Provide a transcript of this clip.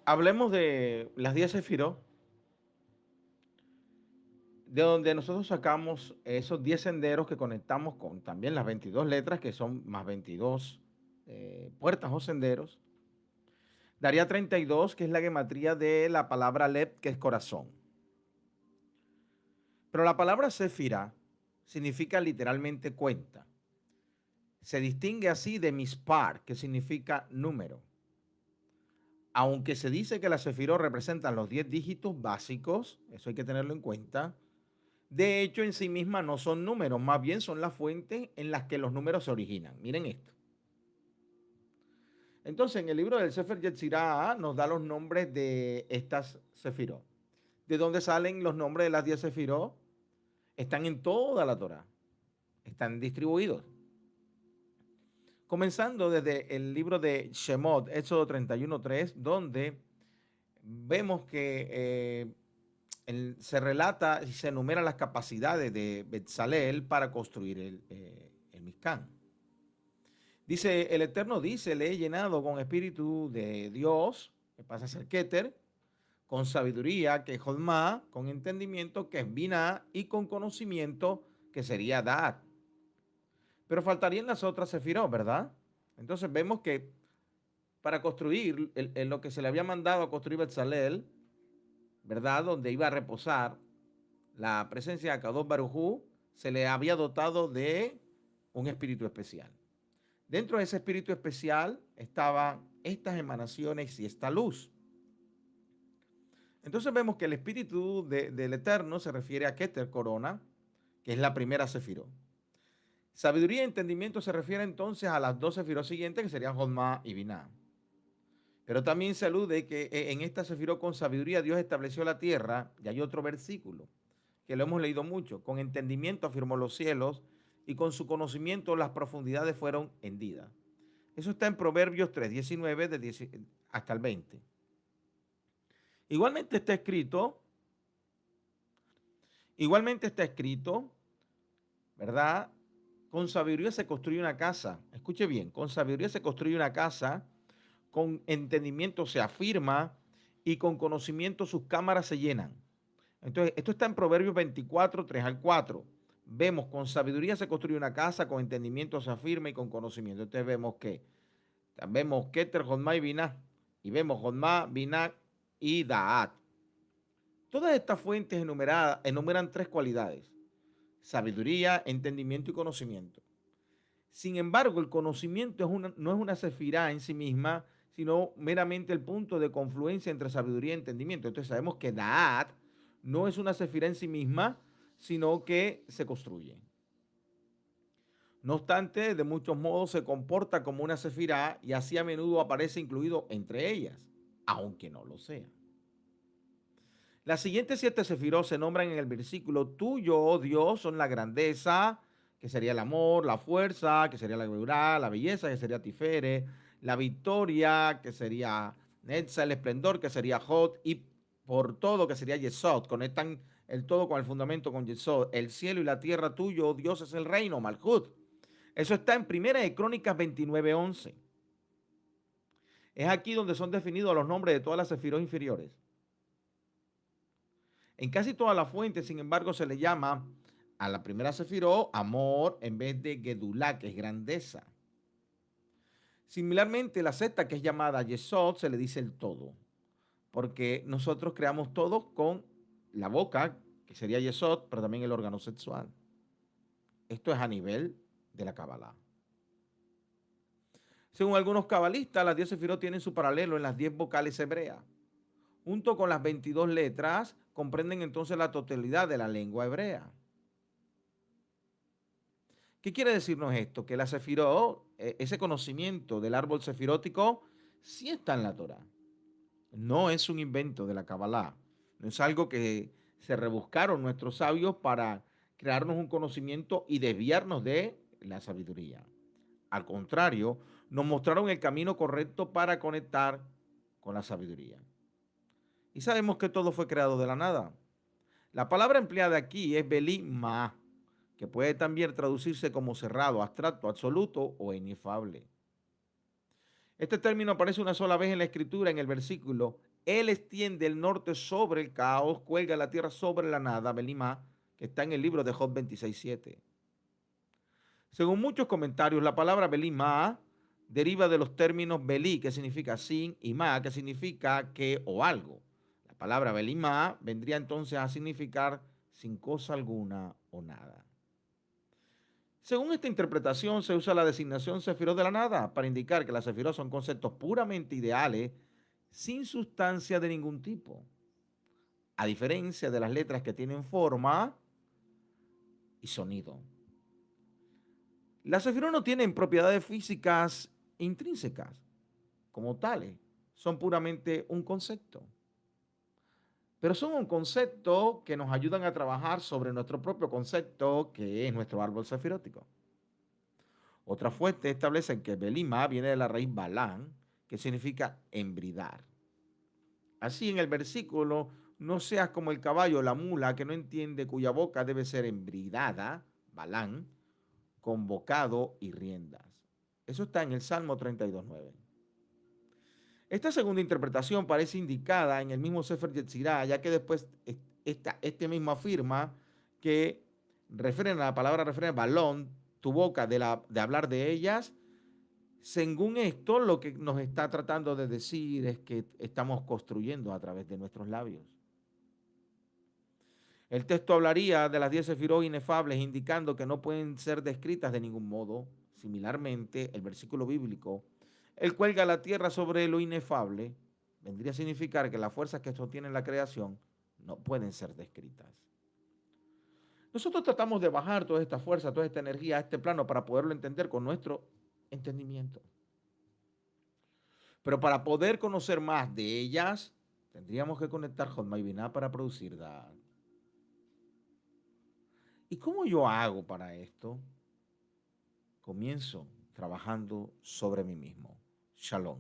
Hablemos de las 10 sefirot, de donde nosotros sacamos esos 10 senderos que conectamos con también las 22 letras, que son más 22 puertas o senderos. Daría 32, que es la gematría de la palabra Lev, que es corazón. Pero la palabra sefira significa literalmente cuenta. Se distingue así de mispar, que significa número. Aunque se dice que las sefirot representan los 10 dígitos básicos, eso hay que tenerlo en cuenta. De hecho, en sí misma no son números, más bien son las fuentes en las que los números se originan. Miren esto. Entonces, en el libro del Sefer Yetzirah nos da los nombres de estas sefirot. ¿De dónde salen los nombres de las 10 sefirot? Están en toda la Torah. Están distribuidos. Comenzando desde el libro de Shemot, Éxodo 31:3, donde vemos que se relata y se enumeran las capacidades de Betzalel para construir el Mizcán. Dice, el Eterno dice, le he llenado con espíritu de Dios, que pasa a ser Keter, con sabiduría, que es Jodma, con entendimiento, que es Binah, y con conocimiento, que sería Dad. Pero faltarían las otras sefirot, ¿verdad? Entonces vemos que para construir en lo que se le había mandado a construir Betzalel, ¿verdad? Donde iba a reposar la presencia de Kadosh Barujú, se le había dotado de un espíritu especial. Dentro de ese espíritu especial estaban estas emanaciones y esta luz. Entonces vemos que el espíritu del Eterno se refiere a Keter Corona, que es la primera sefirot. Sabiduría y entendimiento se refiere entonces a las dos sefirot siguientes, que serían Jodma y Binah. Pero también se alude que en esta sefirot con sabiduría Dios estableció la tierra, y hay otro versículo que lo hemos leído mucho, con entendimiento afirmó los cielos y con su conocimiento las profundidades fueron hendidas. Eso está en Proverbios 3, 19 hasta el 20. Igualmente está escrito, igualmente está escrito, ¿verdad? Con sabiduría se construye una casa. Escuche bien, con sabiduría se construye una casa, con entendimiento se afirma y con conocimiento sus cámaras se llenan. Entonces, esto está en Proverbios 24, 3 al 4. Vemos, con sabiduría se construye una casa, con entendimiento se afirma y con conocimiento. Entonces vemos Keter, Jodma y Binah. Y vemos Jodma, Binah y Daat. Todas estas fuentes enumeradas enumeran tres cualidades: sabiduría, entendimiento y conocimiento. Sin embargo, el conocimiento no es una sefirá en sí misma, sino meramente el punto de confluencia entre sabiduría y entendimiento. Entonces sabemos que Daat no es una sefirá en sí misma, sino que se construye. No obstante, de muchos modos se comporta como una sefirá y así a menudo aparece incluido entre ellas, aunque no lo sea. Las siguientes siete sefirot se nombran en el versículo: tuyo, oh Dios, son la grandeza, que sería el amor, la fuerza, que sería la gloria, la belleza, que sería Tifere, la victoria, que sería Netza, el esplendor, que sería Jod, y por todo, que sería Yesod. Conectan el todo con el fundamento, con Yesod. El cielo y la tierra tuyo, oh Dios, es el reino, Malchut. Eso está en Primera de Crónicas 29:11. Es aquí donde son definidos los nombres de todas las sefirot inferiores. En casi todas las fuentes, sin embargo, se le llama a la primera sefirot amor en vez de gedulá, que es grandeza. Similarmente, la sexta, que es llamada Yesod, se le dice el todo, porque nosotros creamos todo con la boca, que sería Yesod, pero también el órgano sexual. Esto es a nivel de la Kabbalah. Según algunos cabalistas, las 10 sefirot tienen su paralelo en las 10 vocales hebreas. Junto con las 22 letras, comprenden entonces la totalidad de la lengua hebrea. ¿Qué quiere decirnos esto? Que la sefirot, ese conocimiento del árbol sefirótico, sí está en la Torah. No es un invento de la Kabbalah. No es algo que se rebuscaron nuestros sabios para crearnos un conocimiento y desviarnos de la sabiduría. Al contrario, nos mostraron el camino correcto para conectar con la sabiduría. Y sabemos que todo fue creado de la nada. La palabra empleada aquí es Belima, que puede también traducirse como cerrado, abstracto, absoluto o inefable. Este término aparece una sola vez en la escritura, en el versículo Él extiende el norte sobre el caos, cuelga la tierra sobre la nada, Belimá, que está en el libro de Job 26:7. Según muchos comentarios, la palabra Belimá deriva de los términos Belí, que significa sin, y Ma, que significa que o algo. La palabra Belimá vendría entonces a significar sin cosa alguna o nada. Según esta interpretación, se usa la designación Sefirot de la nada para indicar que las Sefirot son conceptos puramente ideales, sin sustancia de ningún tipo, a diferencia de las letras que tienen forma y sonido. Las Sefirot no tienen propiedades físicas intrínsecas como tales, son puramente un concepto. Pero son un concepto que nos ayudan a trabajar sobre nuestro propio concepto, que es nuestro árbol sefirótico. Otra fuente establece que Belima viene de la raíz balán, que significa embridar. Así en el versículo, no seas como el caballo o la mula que no entiende, cuya boca debe ser embridada, balán, con bocado y riendas. Eso está en el Salmo 32:9. Esta segunda interpretación parece indicada en el mismo Sefer Yetzirah, ya que después este mismo afirma que refieren a la palabra refieren balón, tu boca de hablar de ellas. Según esto, lo que nos está tratando de decir es que estamos construyendo a través de nuestros labios. El texto hablaría de las 10 sefirot inefables, indicando que no pueden ser descritas de ningún modo. Similarmente, el versículo bíblico, el cuelga la tierra sobre lo inefable, vendría a significar que las fuerzas que sostienen la creación no pueden ser descritas. Nosotros tratamos de bajar toda esta fuerza, toda esta energía a este plano para poderlo entender con nuestro entendimiento. Pero para poder conocer más de ellas, tendríamos que conectar Hotmart Binah para producir DAG. ¿Y cómo yo hago para esto? Comienzo trabajando sobre mí mismo. Shalom.